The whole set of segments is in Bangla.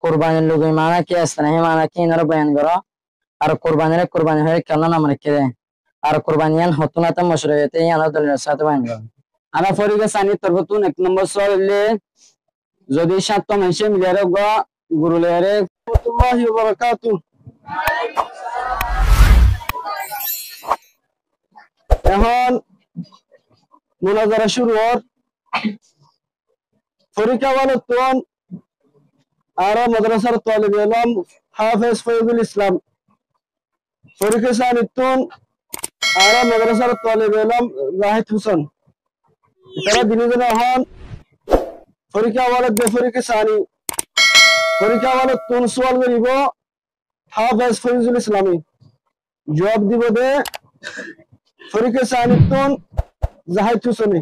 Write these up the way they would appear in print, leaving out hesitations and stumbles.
কুরবানির লুগি মানা কি আছে না মানা কি ইনারা বয়ান করো আর কুরবানি হয়ে কেন নাম রেখে দেয় আর কুরবানিয়ান হতুনাতে মশরুয়াতে ইয়ানা দলের সাথে বয়ান করো ana foriga sani tarbutun 1 নম্বর সওয়ালে যদি সাতটা মানুষে মিলিয়ারে গুরুলেরে warahmatullahi wabarakatuh. এখন মুনাজারা শুরু হর পরীক্ষা ওয়ালাতুন আর মাদ্রাসার তালিব ইলম হাফেজ ফয়জুল ইসলাম পরীক্ষা সানিতুন আর মাদ্রাসার তালিব ইলম জাহিদ হোসেন তারা দিনজন হন পরীক্ষা পরীক্ষা সানি পরীক্ষা ওয়ালাতুন সওয়াল করিব হাফেজ ফয়জুল ইসলামী জবাব দিব দে পরীক্ষা সানিতুন জাহিদ হোসেন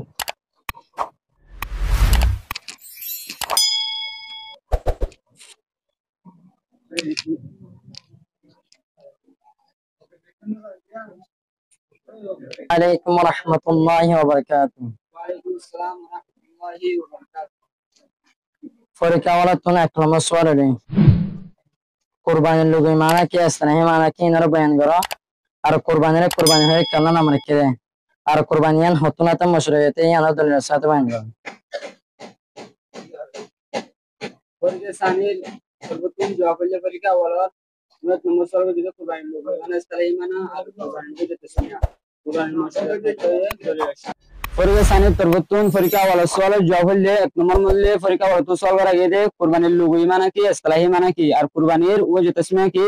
আলাইকুম ওয়া রাহমাতুল্লাহি ওয়া বারাকাতুহু ওয়ালাইকুম আসসালাম ওয়া রাহমাতুল্লাহি ওয়া বারাকাতুহু পরীক্ষা ওয়ালাতুন 1 নম্বর সওয়ালে কুরবানির লুগি মানা কি আছে না মানা কি ইনারা বয়ান করো আর কুরবানি হয়ে কেন নাম রেখে দেয় আর কুরবানিয়ান হতুনাতে মশরুয়াতে ইয়ানা দলের সাথে বয়ান করো ফরিদে সানির তরবতুন জবাব হইলে পরীক্ষা ওয়ালা 1 নম্বর সওয়ালে যদি কুরবানি লোক মানে ইসলাইমানা আর কুরবানি দিতে শুনিয়া কুরবানি মশরুয়াতে দলে রাখা ফরিদে সানির তরবতুন পরীক্ষা ওয়ালা সওয়ালের জবাব হইলে 1 নম্বর মূল্যে পরীক্ষা ওয়ালা তো সওয়াল করা গিয়ে কুরবানির লোক মানে কি ইসলাহি মানে কি আর কুরবানির ওয়াজে তাসমিয়া কি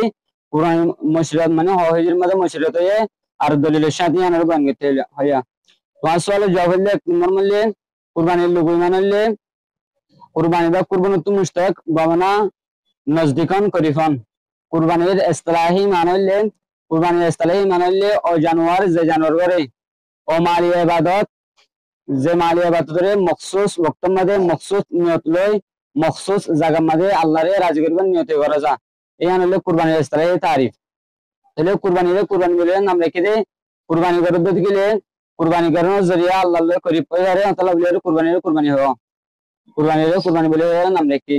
কুরবানি মশরুয়াত মানে হজের মধ্যে মশরুয়াত হয়ে আর দলিলের সাথে ইয়ানার বয়ান করতে হইয়া তোমার সওয়ালের জবাব হইলে 1 নম্বর মূল্যে কুরবানির লোক মানে হইলে কুরবানি বা কুরবানুত মুশতাক বামনা নজদিকান করিফান কুরবানির ইসতিলাহি মানে হইলে ও জানোয়ার যে জানোয়ার করে ও মালি ইবাদত যে মালি ইবাদতরে মখসুস ওয়াক্তের মধ্যে মখসুস নিয়ত লই মখসুস জায়গার মধ্যে আল্লাহরে রাজি করবেন নিয়ত করা যা এই হলো কুরবানির ইসতিলাহি তারিফ তাহলে কুরবানি বলে নাম রেখে দে কুরবানি করে দিতে গেলে কুরবানি করানোর জরিয়া আল্লাহ করিব পয়সারে তাআলা বলে কুরবানি হয় কুরবানি বলে নাম রেখে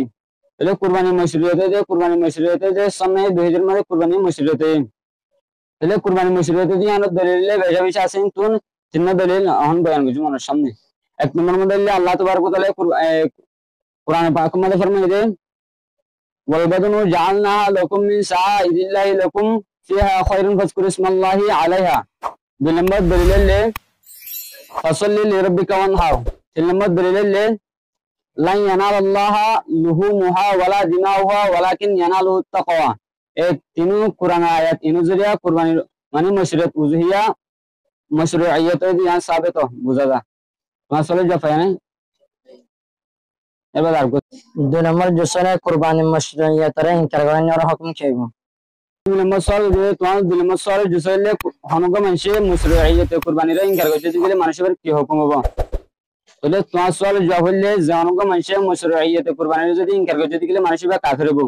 তাহলে কুরবানি মশরুয়াতে যে সময় 2000 মধ্যে কুরবানি মশরুয়াতে তাহলে কুরবানি মশরুয়াতে দিয়ে আমরা দলিলে বেশি আছেন তুন তিন দলিল এখন বয়ান করছি মানুষের সামনে 1 নম্বর মধ্যে আল্লাহ তাবারক ওয়া তাআলা কুরআন পাক মধ্যে ফরমায় দেন ওয়াল বাদনু জাআলনা লাকুম মিন শাআইরিল্লাহি লাকুম ফিহা খায়রুন ফাজকুরু ইসমাল্লাহি আলাইহা 2 নম্বর দলিলে ফাসাল্লি লিরাব্বিকা ওয়ানহার 3 নম্বর দলিলে লান ইয়ানালাল্লাহা লুহুমুহা ওয়ালা দিমাউহা ওয়ালাকিন ইয়ানালুহু তাকওয়া এই তিন কুরআন আয়াত অনুযায়ী কুরবানি মানে মশরুয়াত উজহিয়া মশরুইয়ত দিয়া সাবিত বুঝা যায় মাসালে জাফায় এবার আর 2 নম্বর জসরে কুরবানি মশরুয়াতে ইনকার করার হুকুম কি হবে 2 নম্বর সওয়াল যে তোমার 2 নম্বর সওয়াল জসলে হনগ মানুষে মশরুইয়ত কুরবানির ইনকার করতে গেলে মানুষের কি হুকুম হবে তাহলে তোমার সওয়াল জবাব হইলে যে হনগ মানুষে মশরুইয়ত কুরবানির যদি ইনকার করতে গেলে মানুষের কাফির হবে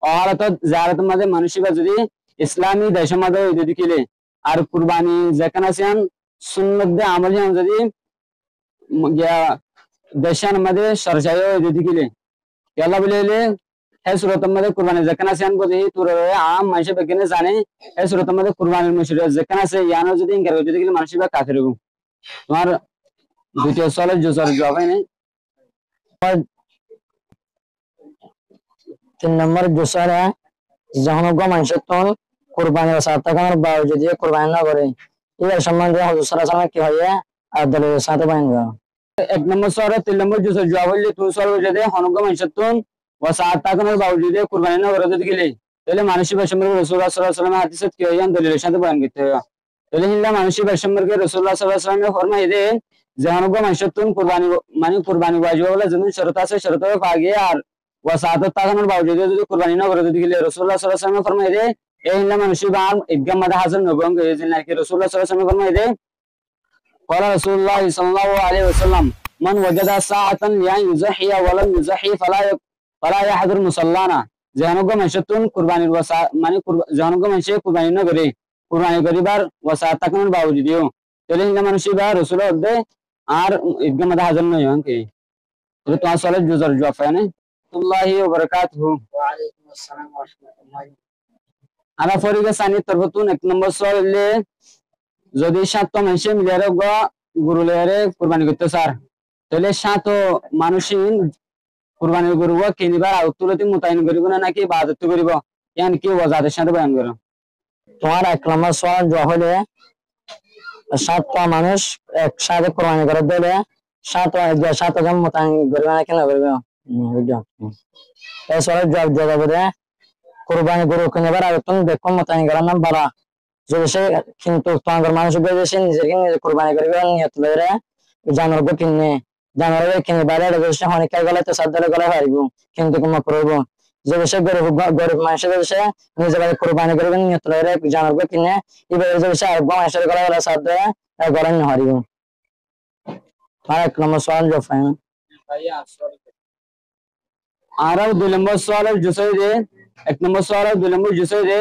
আর তো জারাত মাঝে মানুষের যদি ইসলামী দেশের মাঝে যদি গেলে আর কুরবানি যেখানে আছেন সুন্নত দে আমল যদি দেশের মধ্যে সরসায় যদি গেলে আল্লাহ বলে হে সুরতের মধ্যে কুরবানি যেখানে আছেন বলি তোর আম মানুষের বেগেনে জানে হে সুরতের মধ্যে কুরবানির মশরুয়াত যেখানে আছে ইয়ানো যদি ইনকার করতে গেলে মানুষের কাফির হবে তোমার দ্বিতীয় সওয়ালের জবাব হয় না 3 নম্বর জসরে জহনগ মানুষের তন কুরবানি ও সাতাকার বাওজুদ দিয়ে কুরবানি না করে এর সম্বন্ধে হুজুর সাল্লাল্লাহু আলাইহি ওয়াসাল্লাম কি হয় আর দলিলের সাথে বয়ান করো 1 নম্বর সওয়ালে 3 নম্বর জবাব হইলে তুই সওয়াল যদি হনগ মানুষের তন ও সাতাকার বাওজুদ দিয়ে কুরবানি না করে গেলে তাহলে মানুষের সম্পর্কে রাসূলুল্লাহ সাল্লাল্লাহু আলাইহি ওয়াসাল্লাম হাদিসে কি হয় দলিলের সাথে বয়ান করতে হয় তাহলে হিল্লা মানুষের সম্পর্কে রাসূলুল্লাহ সাল্লাল্লাহু আলাইহি ওয়াসাল্লাম ফরমায় দেন যে হনগ মানুষের তন কুরবানি ওয়াজিব বলে যেমন শরত আছে শরত আগে আর ওয়াসাত তাকানোর বাওজুদ যদি কুরবানি না করে গেলে রাসূলুল্লাহ সাল্লাল্লাহু আলাইহি ওয়াসাল্লাম ফরমায় দেন এই হিল্লা মানুষের বাম ঈদগাহ মাঠে হাজির নবং যে নাকি রাসূলুল্লাহ সাল্লাল্লাহু আলাইহি ওয়াসাল্লাম ফরমায় দেন قال رسول الله صلى الله عليه وسلم من وجد ساعة يزحي ولم يزحي فلا يحضر مصلانا জানুগো মানুষতুন কুরবানির ওয়াসা মানে জানুগো মানুষে কুরবানি না করে কুরবানি করিবার ওয়াসা তাকানোর বাওজুদ দিও তাহলে হিল্লা মানুষই বা রাসূল দে আর ঈদগাহ মাঠে হাজির নয় কি তো তোমার সওয়ালের জবাব হয় না রহমতুল্লাহি ওয়া বারাকাতুহু। ওয়ালাইকুম আসসালাম ওয়া রাহমাতুল্লাহি। ana foriga sani tarbutun ek number soal le যদি সাতটা মানুষে মিলে গরুলেরে কুরবানি করতে স্যার তাহলে সাত মানুষই কুরবানি করব কিনিবার আউতুলতি মোতায়েন করিব না নাকি ইবাদত করিব ইয়ান কি ওয়াজাদের সাথে বয়ান করো। তোমার 1 নম্বর সওয়াল হলে 7টা মানুষ একসাথে কোরবানি করে দিলে 7 জন মোতায়েন করবে না কেন করবে? বুঝছো? এই সওয়ালের জবাব দেওয়া যাবে কোরবানি গরু কিনবার আগে তুমি দেখো মোতায়েন করার নাম বাড়া যদি সে কিন্তু তোমাদের মানুষ যদি সে নিজেকে নিজে কোরবানি করবে নিয়ত লইরে জানোয়ার কিনে জানোয়ার কিনে বাইরে সে অনেক গলায় তো সাত দলে গলায় হারিব কিন্তু তোমার করবো যদি সে গরিব মানুষের যদি সে নিজে বাড়ি কোরবানি করবে নিয়ত লইরে জানোয়ার কিনে এবার যদি সে আরেক মানুষের গলায় গলায় সাত দেয় গলায় না হারিব। আর 1 নম্বর সওয়াল জফায় আর 2 নম্বর সওয়ালের জুসাই দে 1 নম্বর সওয়ালের 2 নম্বর জুসাই দে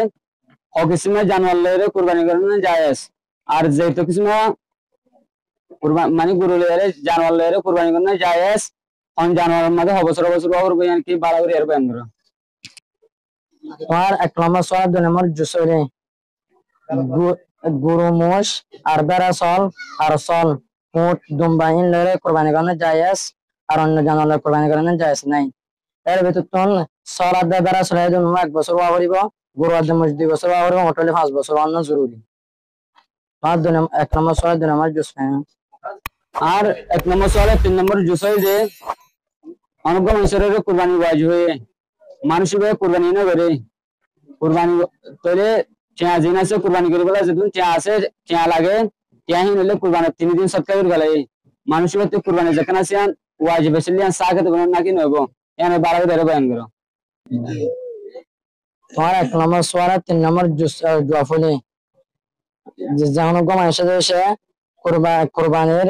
কিসমে জানোয়ার লইরে কুরবানি করানো জায়েজ আর যেহেতু কিসমে কুরবানি মানে গরু লইরে জানোয়ার লইরে কুরবানি করানো জায়েজ অন জানোয়ারের মধ্যে বছর বছর ওর বয়ান কি বাড়া করে এর বয়ান করো। তোমার 1 নম্বর সওয়াল 2 নম্বর জুসাই গরু মোষ আর বেড়া সল আর সল উট দুম্বা ইন লইরে কুরবানি করানো জায়েজ আর অন্য জানোয়ার কুরবানি করানো জায়েজ নাই। এর ভিতর তখন সল আর বেড়া চলে 1 বছর ওয়া করিব গরু আর মোষ 2 বছর ওয়া করিব মোট হলে 5 বছর অন্য জরুরি। আর 1 নম্বর সওয়াল 2 নম্বর জুসাই আর 1 নম্বর সওয়ালে 3 নম্বর জুসাই দে অনেক মানুষের কুরবানি ওয়াজিব হয়ে মানুষের কুরবানি না করে কুরবানি তোলে চেয়া জিন আছে কুরবানি করে বলা যেদিন চেয়া আছে চেয়া লাগে চেয়া হি হলে কুরবানি 3 দিন সৎকার করে গেলে মানুষের তো কুরবানি যেখানে আছে ওয়াজিব আছে সাকে তো নাকি নব এনে বাড়া করে বয়ান করো। তোমার 1 নম্বর সওয়াল 3 নম্বর জফলে যেমন মানুষের সে কোরবানির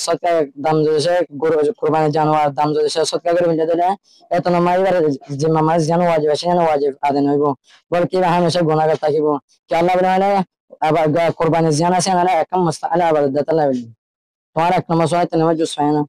সৎকার দাম যদি সে গরু কোরবানির জানোয়ার দাম যদি সে সৎকার করে মিলে দিলে এত নামাজ যে মামাজ যেন ওয়াজিব আছে যেন ওয়াজিব আদায় হইব বলে কি হামেশা গুনাহগার থাকিব কি আল্লাহ বলে মানে আবার কোরবানির জান আছে মানে একম মুস্তাআলা আবাদত দাতা লাগবে। তোমার 1 নম্বর সওয়াল 3 নম্বর জুস হয় না।